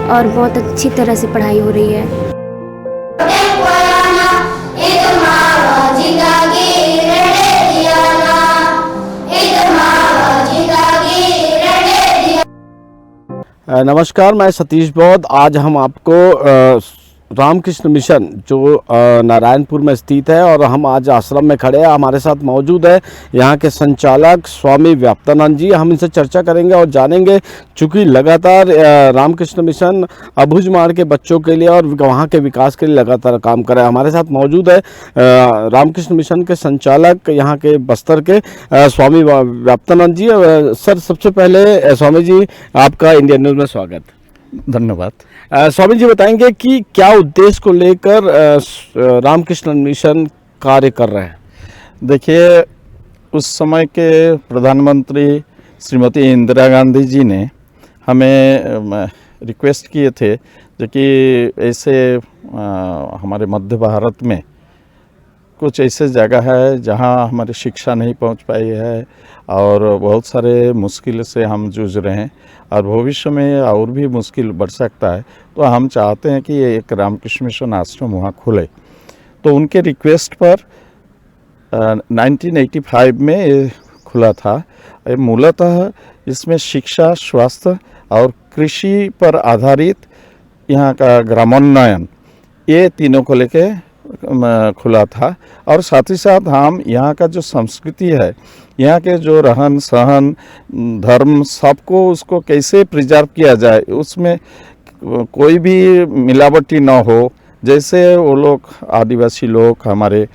और बहुत अच्छी तरह से पढ़ाई हो रही है। नमस्कार, मैं सतीश बौद्ध। आज हम आपको रामकृष्ण मिशन जो नारायणपुर में स्थित है और हम आज आश्रम में खड़े हैं। हमारे साथ मौजूद है यहाँ के संचालक स्वामी व्याप्तानंद जी। हम इनसे चर्चा करेंगे और जानेंगे, चूँकि लगातार रामकृष्ण मिशन अबूझमाड़ के बच्चों के लिए और वहाँ के विकास के लिए लगातार काम कर रहा है। हमारे साथ मौजूद है रामकृष्ण मिशन के संचालक यहाँ के बस्तर के स्वामी व्याप्तानंद जी। सर, सबसे पहले स्वामी जी, आपका इंडियन न्यूज़ में स्वागत। धन्यवाद। स्वामी जी, बताएंगे कि क्या उद्देश्य को लेकर रामकृष्ण मिशन कार्य कर रहे हैं? देखिए, उस समय के प्रधानमंत्री श्रीमती इंदिरा गांधी जी ने हमें रिक्वेस्ट किए थे जो कि ऐसे हमारे मध्य भारत में कुछ ऐसे जगह है जहां हमारी शिक्षा नहीं पहुंच पाई है और बहुत सारे मुश्किल से हम जूझ रहे हैं और भविष्य में और भी मुश्किल बढ़ सकता है। तो हम चाहते हैं कि एक रामकृष्ण मिशन आश्रम वहाँ खुले। तो उनके रिक्वेस्ट पर 1985 में ये खुला था। ये मूलतः इसमें शिक्षा, स्वास्थ्य और कृषि पर आधारित यहाँ का ग्रामोन्नयन, ये तीनों को लेके खुला था। और साथ ही साथ हम यहाँ का जो संस्कृति है, यहाँ के जो रहन सहन, धर्म, सबको उसको कैसे प्रिजर्व किया जाए, उसमें कोई भी मिलावटी ना हो। जैसे वो लोग आदिवासी लोग हमारे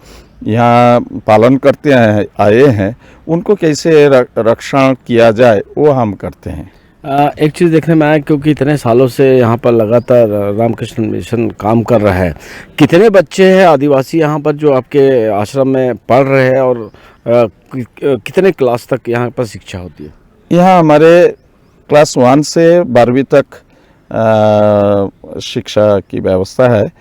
यहाँ पालन करते आए हैं, उनको कैसे रक्षण किया जाए वो हम करते हैं। एक चीज़ देखने में आया, क्योंकि इतने सालों से यहाँ पर लगातार रामकृष्ण मिशन काम कर रहा है, कितने बच्चे हैं आदिवासी यहाँ पर जो आपके आश्रम में पढ़ रहे हैं और कितने क्लास तक यहाँ पर शिक्षा होती है? यहाँ हमारे क्लास 1 से 12वीं तक शिक्षा की व्यवस्था है।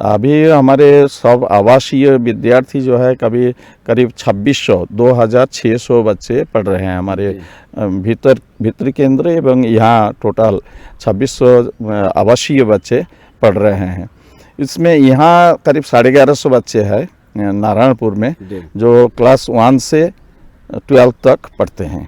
अभी हमारे सब आवासीय विद्यार्थी जो है करीब 2600 बच्चे पढ़ रहे हैं हमारे भीतरी केंद्र एवं यहाँ टोटल 2600 आवासीय बच्चे पढ़ रहे हैं। इसमें यहाँ करीब 1150 बच्चे हैं नारायणपुर में जो क्लास 1 से 12 तक पढ़ते हैं।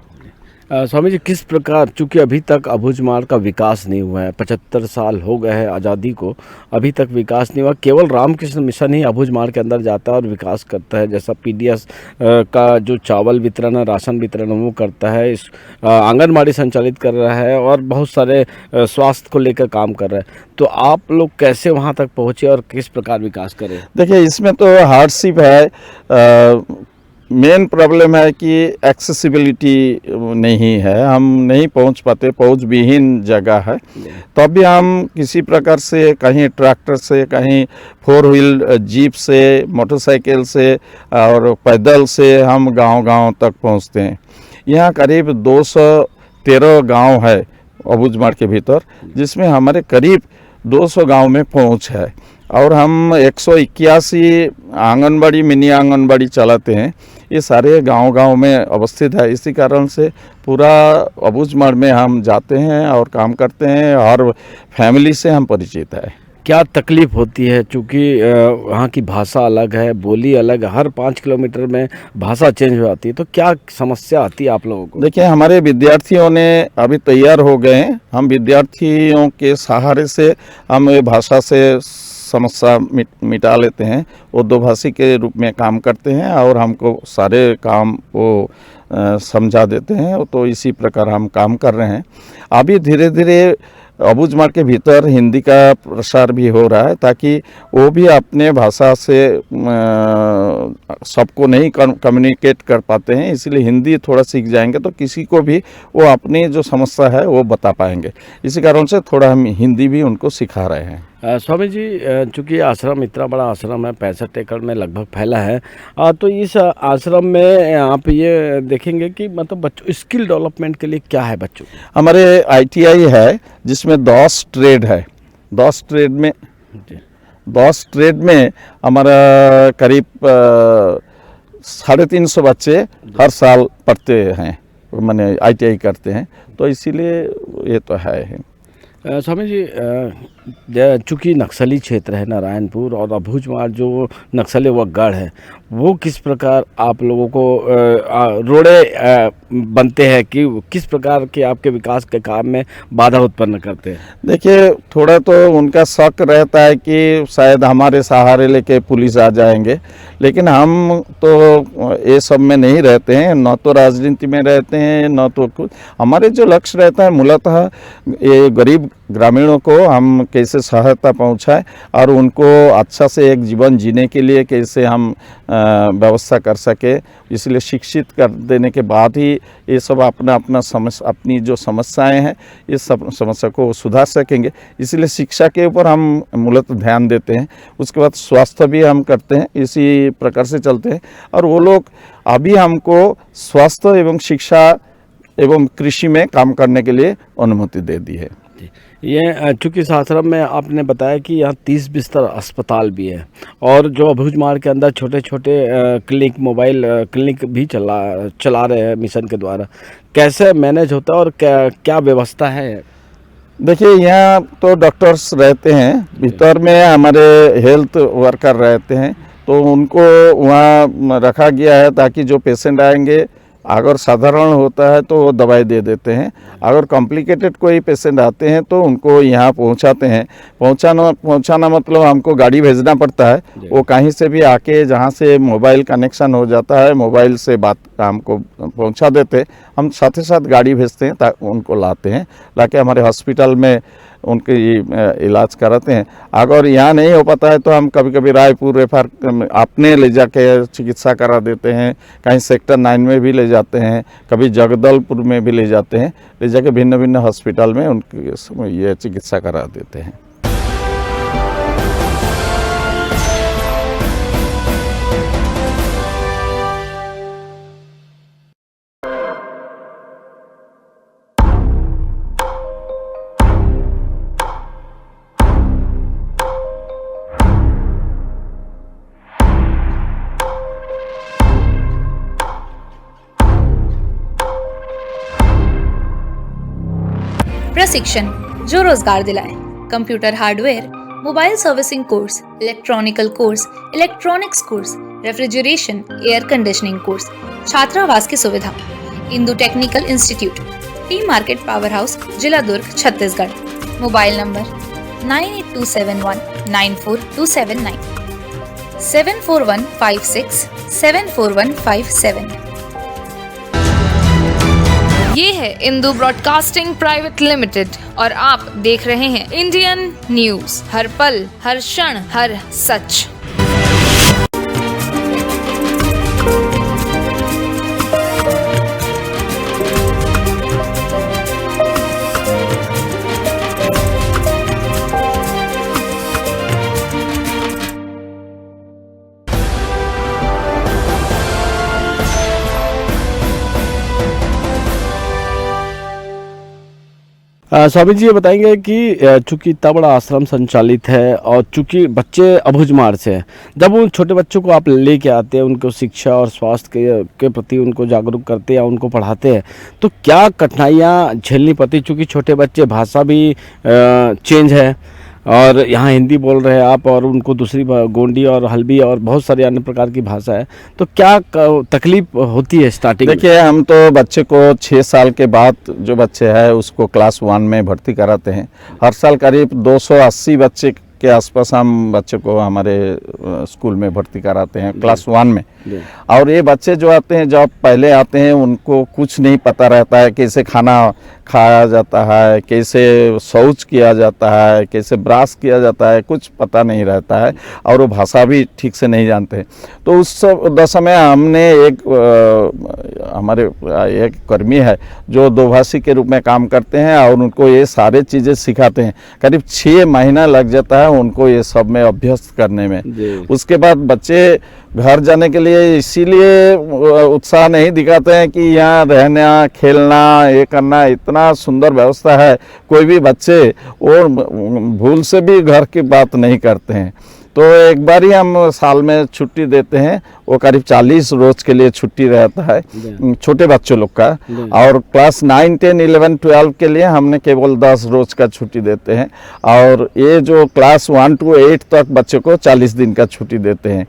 स्वामी जी, किस प्रकार, चूँकि अभी तक अबूझमाड़ का विकास नहीं हुआ है, 75 साल हो गए हैं आज़ादी को, अभी तक विकास नहीं हुआ। केवल रामकृष्ण मिशन ही अबूझमाड़ के अंदर जाता है और विकास करता है। जैसा पीडीएस का जो चावल वितरण है, राशन वितरण वो करता है, इस आंगनबाड़ी संचालित कर रहा है और बहुत सारे स्वास्थ्य को लेकर काम कर रहा है। तो आप लोग कैसे वहाँ तक पहुँचे और किस प्रकार विकास करें? देखिए, इसमें तो हार्डशिप है। मेन प्रॉब्लम है कि एक्सेसिबिलिटी नहीं है, हम नहीं पहुंच पाते, पहुंच विहीन जगह है। तो भी हम किसी प्रकार से, कहीं ट्रैक्टर से, कहीं 4 व्हील जीप से, मोटरसाइकिल से और पैदल से हम गांव-गांव तक पहुंचते हैं। यहाँ करीब 213 गांव है अबूझमाड़ के भीतर, जिसमें हमारे करीब 200 गांव में पहुंच है और हम 181 आंगनबाड़ी, मिनी आंगनबाड़ी चलाते हैं। ये सारे गांव-गांव में अवस्थित है। इसी कारण से पूरा अबूझमाड़ में हम जाते हैं और काम करते हैं और फैमिली से हम परिचित है। क्या तकलीफ होती है, चूँकि वहाँ की भाषा अलग है, बोली अलग, हर 5 किलोमीटर में भाषा चेंज हो जाती है, तो क्या समस्या आती है आप लोगों को? देखिए, हमारे विद्यार्थियों ने अभी तैयार हो गए हैं। हम विद्यार्थियों के सहारे से हम ये भाषा से समस्या मिटा लेते हैं। वो दोभाषी के रूप में काम करते हैं और हमको सारे काम वो समझा देते हैं। तो इसी प्रकार हम काम कर रहे हैं। अभी धीरे धीरे अबूझमाड़ के भीतर हिंदी का प्रसार भी हो रहा है, ताकि वो भी अपने भाषा से सबको नहीं कम्युनिकेट कर पाते हैं, इसलिए हिंदी थोड़ा सीख जाएंगे तो किसी को भी वो अपनी जो समस्या है वो बता पाएंगे। इसी कारण से थोड़ा हम हिंदी भी उनको सिखा रहे हैं। स्वामी जी, चूँकि आश्रम इतना बड़ा आश्रम है, 65 एकड़ में लगभग फैला है, तो इस आश्रम में आप ये देखेंगे कि मतलब बच्चों स्किल डेवलपमेंट के लिए क्या है बच्चों? हमारे ITI है जिसमें 10 ट्रेड है। 10 ट्रेड में हमारा करीब 350 बच्चे हर साल पढ़ते हैं, माने ITI करते हैं, तो इसीलिए ये तो है। स्वामी जी, चूँकि नक्सली क्षेत्र है नारायणपुर और अबूझमाड़ जो नक्सली व गढ़ है, वो किस प्रकार आप लोगों को रोड़े बनते हैं कि किस प्रकार के आपके विकास के काम में बाधा उत्पन्न करते हैं? देखिए, थोड़ा तो उनका शक रहता है कि शायद हमारे सहारे लेके पुलिस आ जाएंगे, लेकिन हम तो ये सब में नहीं रहते हैं, न तो राजनीति में रहते हैं, न तो कुछ। हमारे जो लक्ष्य रहता है मूलतः ये गरीब ग्रामीणों को हम कैसे सहायता पहुंचाएं और उनको अच्छा से एक जीवन जीने के लिए कैसे हम व्यवस्था कर सके, इसलिए शिक्षित कर देने के बाद ही ये सब अपनी जो समस्याएं हैं इस सब समस्या को सुधार सकेंगे। इसलिए शिक्षा के ऊपर हम मूलतः ध्यान देते हैं, उसके बाद स्वास्थ्य भी हम करते हैं, इसी प्रकार से चलते हैं। और वो लोग अभी हमको स्वास्थ्य एवं शिक्षा एवं कृषि में काम करने के लिए अनुमति दे दी है। ये चूँकि इस आश्रम में आपने बताया कि यहाँ 30 बिस्तर अस्पताल भी है और जो अबूझमाड़ के अंदर छोटे छोटे क्लिनिक, मोबाइल क्लिनिक भी चला रहे हैं मिशन के द्वारा, कैसे मैनेज होता है और क्या व्यवस्था है? देखिए, यहाँ तो डॉक्टर्स रहते हैं, भीतर में हमारे हेल्थ वर्कर रहते हैं, तो उनको वहाँ रखा गया है ताकि जो पेशेंट आएंगे अगर साधारण होता है तो वो दवाई दे देते हैं, अगर कॉम्प्लिकेटेड कोई पेशेंट आते हैं तो उनको यहाँ पहुँचाते हैं। पहुँचाना मतलब हमको गाड़ी भेजना पड़ता है, वो कहीं से भी आके जहाँ से मोबाइल कनेक्शन हो जाता है मोबाइल से बात हमको पहुँचा देते हैं। हम साथ ही साथ गाड़ी भेजते हैं ताकि उनको लाते हैं, लाके हमारे हॉस्पिटल में उनकी इलाज कराते हैं। अगर यहाँ नहीं हो पाता है तो हम कभी कभी रायपुर रेफर अपने ले जाके चिकित्सा करा देते हैं, कहीं सेक्टर 9 में भी ले जाते हैं, कभी जगदलपुर में भी ले जाते हैं, ले जाके भिन्न भिन्न हॉस्पिटल में उनकी ये चिकित्सा करा देते हैं। प्रशिक्षण जो रोजगार दिलाए, computer hardware, mobile servicing course, electronical course, electronics course, refrigeration, air conditioning course, छात्रावास की सुविधा। Indu technical institute, T market power house, जिला दुर्ग, छत्तीसगढ़। Mobile number 9827194279, 7415674157। ये है इंदु ब्रॉडकास्टिंग प्राइवेट लिमिटेड और आप देख रहे हैं इंडियन न्यूज, हर पल, हर क्षण, हर सच। स्वामी जी, ये बताएंगे कि चूंकि इतना बड़ा आश्रम संचालित है और चूंकि बच्चे अबूझमाड़ से हैं, जब उन छोटे बच्चों को आप लेके आते हैं, उनको शिक्षा और स्वास्थ्य के प्रति उनको जागरूक करते हैं या उनको पढ़ाते हैं, तो क्या कठिनाइयाँ झेलनी पड़ती? चूँकि छोटे बच्चे, भाषा भी चेंज है और यहाँ हिंदी बोल रहे हैं आप और उनको दूसरी गोंडी और हल्बी और बहुत सारी अन्य प्रकार की भाषा है, तो क्या तकलीफ होती है स्टार्टिंग? देखिए, हम तो बच्चे को 6 साल के बाद जो बच्चे हैं उसको क्लास 1 में भर्ती कराते हैं। हर साल करीब 280 बच्चे के आसपास हम बच्चे को हमारे स्कूल में भर्ती कराते हैं क्लास 1 में। और ये बच्चे जो आते हैं, जब पहले आते हैं, उनको कुछ नहीं पता रहता है कैसे खाना खाया जाता है, कैसे शौच किया जाता है, कैसे ब्रश किया जाता है, कुछ पता नहीं रहता है और वो भाषा भी ठीक से नहीं जानते। तो उस दशा में हमने हमारे एक कर्मी है जो दोभाषी के रूप में काम करते हैं और उनको ये सारे चीज़ें सिखाते हैं। करीब 6 महीना लग जाता है उनको ये सब में अभ्यस्त करने में। उसके बाद बच्चे घर जाने के लिए इसीलिए उत्साह नहीं दिखाते हैं कि यहाँ रहना, खेलना, ये करना, इतना सुंदर व्यवस्था है, कोई भी बच्चे और भूल से भी घर की बात नहीं करते हैं। तो एक बार ही हम साल में छुट्टी देते हैं, वो करीब 40 रोज के लिए छुट्टी रहता है छोटे बच्चों लोग का। और क्लास 9, 10, 11, 12 के लिए हमने केवल 10 रोज का छुट्टी देते हैं। और ये जो क्लास 1 to 8 तक बच्चों को 40 दिन का छुट्टी देते हैं।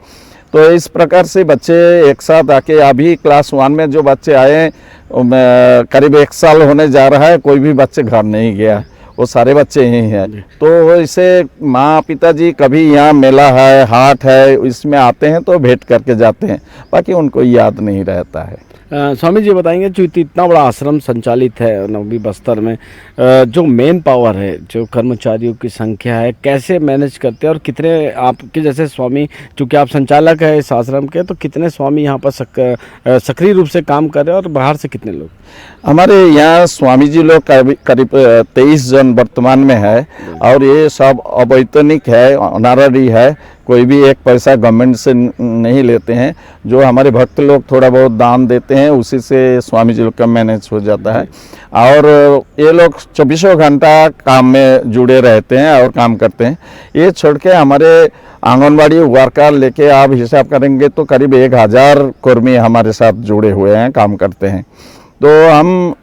तो इस प्रकार से बच्चे एक साथ आके, अभी क्लास 1 में जो बच्चे आए करीब 1 साल होने जा रहा है, कोई भी बच्चे घर नहीं गया, वो सारे बच्चे यहीं हैं। तो इसे माँ पिताजी कभी यहाँ मेला है, हाट है, इसमें आते हैं तो भेंट करके जाते हैं, बाकी उनको याद नहीं रहता है। स्वामी जी बताएंगे, जो इतना बड़ा आश्रम संचालित है नववी बस्तर में, जो मेन पावर है, जो कर्मचारियों की संख्या है, कैसे मैनेज करते हैं और कितने आपके जैसे स्वामी, चूँकि आप संचालक है इस आश्रम के, तो कितने स्वामी यहाँ पर सक्रिय रूप से काम कर रहे हैं और बाहर से कितने लोग? हमारे यहाँ स्वामी जी लोग करीब 23 जन वर्तमान में है। और ये सब अवैतनिक है, ऑनररी है, कोई भी एक पैसा गवर्नमेंट से नहीं लेते हैं। जो हमारे भक्त लोग थोड़ा बहुत दान देते हैं, उसी से स्वामी जी लोग का मैनेज हो जाता है। और ये लोग 24 घंटा काम में जुड़े रहते हैं और काम करते हैं। ये छोड़ के हमारे आंगनबाड़ी वर्कर लेके आप हिसाब करेंगे तो करीब 1000 कर्मी हमारे साथ जुड़े हुए हैं, काम करते हैं। तो हम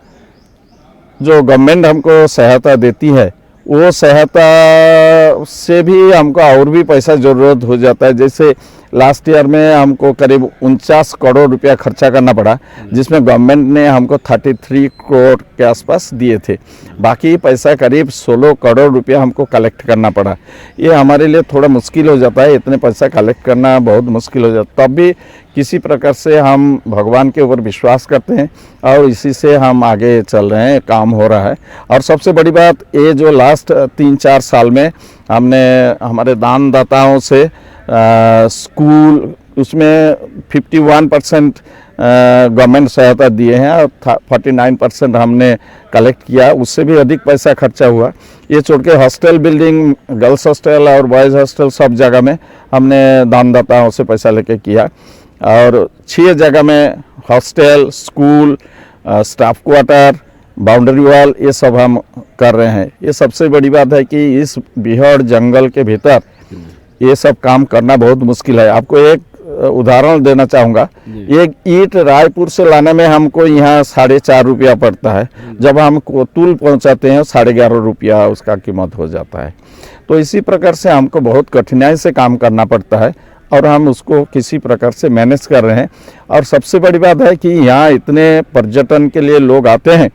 जो गवर्नमेंट हमको सहायता देती है, वो सहायता से भी हमको और भी पैसा ज़रूरत हो जाता है। जैसे लास्ट ईयर में हमको करीब 49 करोड़ रुपया खर्चा करना पड़ा, जिसमें गवर्नमेंट ने हमको 33 करोड़ के आसपास दिए थे। बाकी पैसा करीब 16 करोड़ रुपया हमको कलेक्ट करना पड़ा। ये हमारे लिए थोड़ा मुश्किल हो जाता है, इतने पैसा कलेक्ट करना बहुत मुश्किल हो जाता है। तब भी किसी प्रकार से हम भगवान के ऊपर विश्वास करते हैं और इसी से हम आगे चल रहे हैं, काम हो रहा है। और सबसे बड़ी बात, ये जो लास्ट 3-4 साल में हमने हमारे दानदाताओं से स्कूल, उसमें 51% गवर्नमेंट सहायता दिए हैं और 49% हमने कलेक्ट किया, उससे भी अधिक पैसा खर्चा हुआ। ये छोड़ के हॉस्टल बिल्डिंग, गर्ल्स हॉस्टल और बॉयज़ हॉस्टल सब जगह में हमने दानदाताओं से पैसा लेके किया। और 6 जगह में hostel, school, staff quarter, boundary wall, ये सब हम कर रहे हैं। ये सबसे बड़ी बात है कि इस बिहाड़ जंगल के भीतर ये सब काम करना बहुत मुश्किल है। आपको एक उदाहरण देना चाहूँगा। एक ईंट रायपुर से लाने में हमको यहाँ 4.5 रुपया पड़ता है, जब हम कोतुल पहुँचाते हैं 11.5 रुपया उसका कीमत हो जाता है। तो इसी प्रकार से हमको बहुत कठिनाई से काम करना पड़ता है और हम उसको किसी प्रकार से मैनेज कर रहे हैं। और सबसे बड़ी बात है कि यहाँ इतने पर्यटन के लिए लोग आते हैं,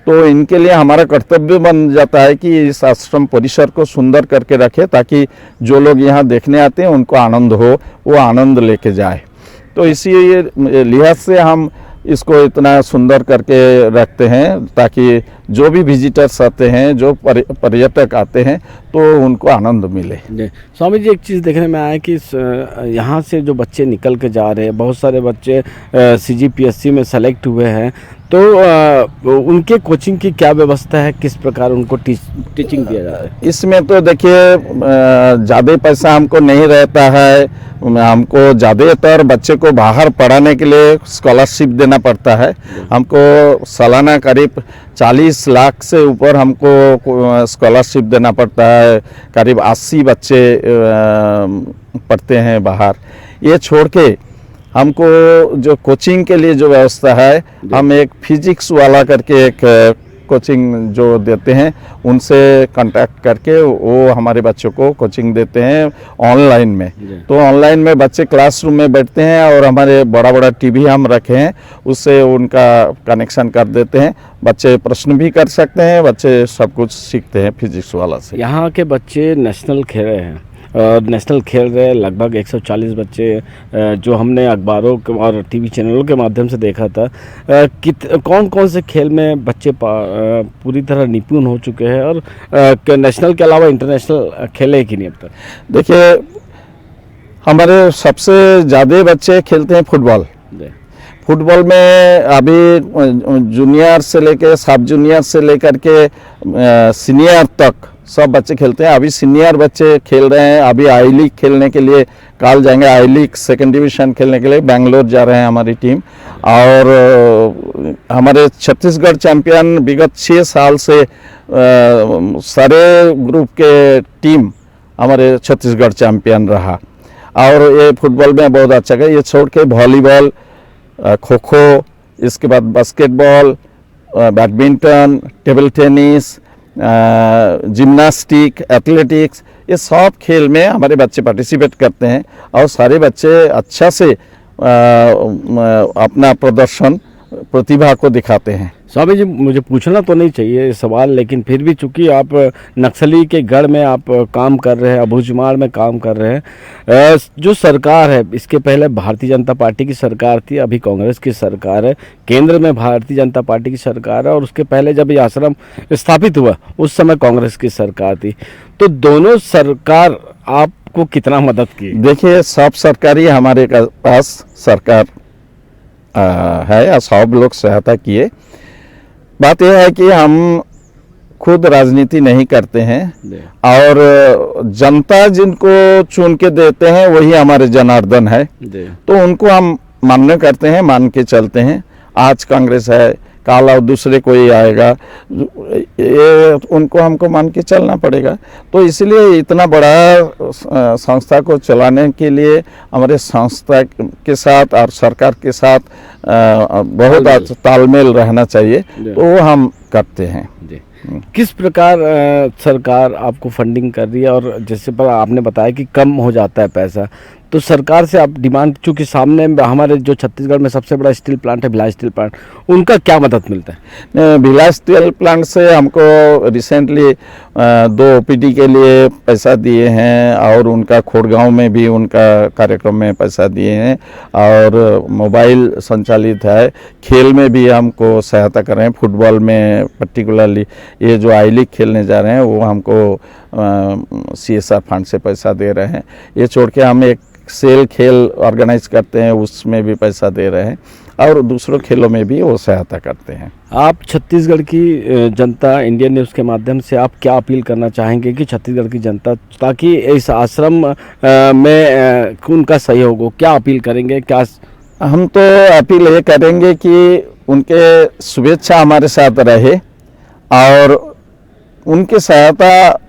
तो इनके लिए हमारा कर्तव्य बन जाता है कि इस आश्रम परिसर को सुंदर करके रखें, ताकि जो लोग यहाँ देखने आते हैं उनको आनंद हो, वो आनंद लेके जाए। तो इसी लिहाज से हम इसको इतना सुंदर करके रखते हैं, ताकि जो भी विजिटर्स आते हैं, जो पर्यटक आते हैं, तो उनको आनंद मिले। स्वामी जी, एक चीज़ देखने में आया कि यहाँ से जो बच्चे निकल के जा रहे हैं, बहुत सारे बच्चे CGPSC में सेलेक्ट हुए हैं, तो उनके कोचिंग की क्या व्यवस्था है, किस प्रकार उनको टीचिंग दिया जाता है? इसमें तो देखिए ज़्यादा पैसा हमको नहीं रहता है। हमको ज़्यादातर बच्चे को बाहर पढ़ाने के लिए स्कॉलरशिप देना पड़ता है। हमको सालाना करीब 40 लाख से ऊपर हमको स्कॉलरशिप देना पड़ता है। करीब 80 बच्चे पढ़ते हैं बाहर। ये छोड़ के हमको जो कोचिंग के लिए जो व्यवस्था है, हम एक फिजिक्स वाला करके एक कोचिंग जो देते हैं, उनसे कांटेक्ट करके वो हमारे बच्चों को कोचिंग देते हैं ऑनलाइन में। तो ऑनलाइन में बच्चे क्लासरूम में बैठते हैं और हमारे बड़ा बड़ा टीवी हम रखे हैं, उससे उनका कनेक्शन कर देते हैं। बच्चे प्रश्न भी कर सकते हैं, बच्चे सब कुछ सीखते हैं फिजिक्स वाला से। यहाँ के बच्चे नेशनल खेल रहे हैं, नेशनल खेल रहे हैं लगभग 140 बच्चे, जो हमने अखबारों और टीवी चैनलों के माध्यम से देखा था। कौन कौन से खेल में बच्चे पूरी तरह निपुण हो चुके हैं और नेशनल के अलावा इंटरनेशनल खेले कि नहीं अब तक? देखिए, हमारे सबसे ज़्यादा बच्चे खेलते हैं फुटबॉल। फुटबॉल में अभी जूनियर से लेकर सब जूनियर से लेकर के सीनियर तक सब बच्चे खेलते हैं। अभी सीनियर बच्चे खेल रहे हैं। अभी आई लीग खेलने के लिए कल जाएंगे, आई लीग 2nd डिवीज़न खेलने के लिए बेंगलोर जा रहे हैं हमारी टीम। और हमारे छत्तीसगढ़ चैंपियन विगत 6 साल से सारे ग्रुप के टीम हमारे छत्तीसगढ़ चैंपियन रहा। और ये फुटबॉल में बहुत अच्छा है। ये छोड़ के वॉलीबॉल, खो खो, इसके बाद basketball, badminton, table tennis, gymnastic, athletics, ये सब खेल में हमारे बच्चे पार्टिसिपेट करते हैं और सारे बच्चे अच्छा से अपना प्रदर्शन, प्रतिभा को दिखाते हैं। स्वामी जी, मुझे पूछना तो नहीं चाहिए ये सवाल, लेकिन फिर भी चूंकि आप नक्सली के गढ़ में आप काम कर रहे हैं, अबूझमाड़ में काम कर रहे हैं, जो सरकार है, इसके पहले भारतीय जनता पार्टी की सरकार थी, अभी कांग्रेस की सरकार है, केंद्र में भारतीय जनता पार्टी की सरकार है, और उसके पहले जब ये आश्रम स्थापित हुआ उस समय कांग्रेस की सरकार थी। तो दोनों सरकार आपको कितना मदद की? देखिए, सब सरकारी हमारे पास सरकार है या सब लोग सहायता किए। बात यह है कि हम खुद राजनीति नहीं करते हैं और जनता जिनको चुन के देते हैं वही हमारे जनार्दन है, तो उनको हम मान्य करते हैं, मान के चलते हैं। आज कांग्रेस है, काल और दूसरे कोई आएगा, ये उनको हमको मान के चलना पड़ेगा। तो इसलिए इतना बड़ा संस्था को चलाने के लिए हमारे संस्था के साथ और सरकार के साथ बहुत तालमेल रहना चाहिए, तो वो हम करते हैं। किस प्रकार सरकार आपको फंडिंग कर रही है? और जैसे पर आपने बताया कि कम हो जाता है पैसा, तो सरकार से आप डिमांड, चूँकि सामने हमारे जो छत्तीसगढ़ में सबसे बड़ा स्टील प्लांट है भिलाई स्टील प्लांट, उनका क्या मदद मिलता है? भिलाई स्टील प्लांट से हमको रिसेंटली 2 OPD के लिए पैसा दिए हैं और उनका खोड़गांव में भी उनका कार्यक्रम में पैसा दिए हैं, और मोबाइल संचालित है, खेल में भी हमको सहायता कर रहे हैं। फुटबॉल में पर्टिकुलरली ये जो आई लीग खेलने जा रहे हैं वो हमको CSR फंड से पैसा दे रहे हैं। ये छोड़ के हम एक सेल खेल ऑर्गेनाइज करते हैं, उसमें भी पैसा दे रहे हैं, और दूसरों खेलों में भी वो सहायता करते हैं। आप छत्तीसगढ़ की जनता, इंडियन न्यूज़ के माध्यम से आप क्या अपील करना चाहेंगे कि छत्तीसगढ़ की जनता, ताकि इस आश्रम में उनका सहयोग हो, क्या अपील करेंगे? क्या हम तो अपील ये करेंगे कि उनके शुभेच्छा हमारे साथ रहे और उनकी सहायता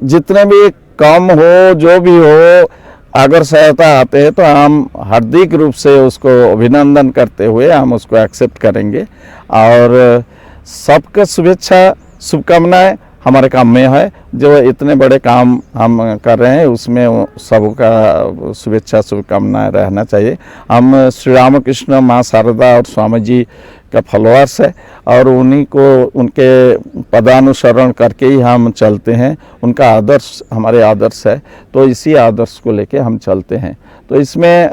जितने भी कम हो, जो भी हो, अगर सहायता आते हैं तो हम हार्दिक रूप से उसको अभिनंदन करते हुए हम उसको एक्सेप्ट करेंगे। और सबके शुभेच्छा, शुभकामनाएं हमारे काम में है। जो इतने बड़े काम हम कर रहे हैं उसमें सबका शुभेच्छा, शुभकामनाएं रहना चाहिए। हम श्री रामकृष्ण, माँ शारदा और स्वामी जी का फॉलोअर्स है और उन्हीं को, उनके पदानुसरण करके ही हम चलते हैं। उनका आदर्श हमारे आदर्श है, तो इसी आदर्श को लेके हम चलते हैं। तो इसमें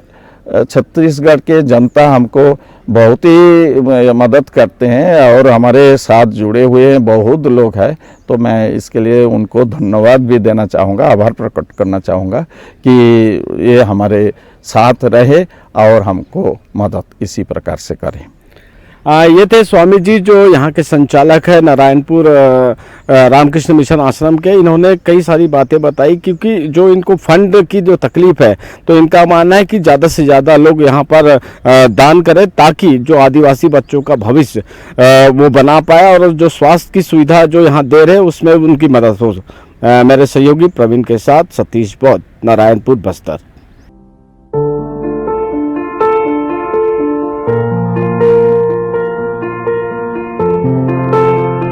छत्तीसगढ़ के जनता हमको बहुत ही मदद करते हैं और हमारे साथ जुड़े हुए बहुत लोग हैं। तो मैं इसके लिए उनको धन्यवाद भी देना चाहूँगा, आभार प्रकट करना चाहूँगा कि ये हमारे साथ रहे और हमको मदद इसी प्रकार से करें। ये थे स्वामी जी जो यहाँ के संचालक है नारायणपुर रामकृष्ण मिशन आश्रम के। इन्होंने कई सारी बातें बताई, क्योंकि जो इनको फंड की जो तकलीफ है, तो इनका मानना है कि ज़्यादा से ज़्यादा लोग यहाँ पर दान करें, ताकि जो आदिवासी बच्चों का भविष्य वो बना पाए और जो स्वास्थ्य की सुविधा जो यहाँ दे रहे हैं उसमें उनकी मदद हो। मेरे सहयोगी प्रवीण के साथ सतीश बौद्ध, नारायणपुर, बस्तर।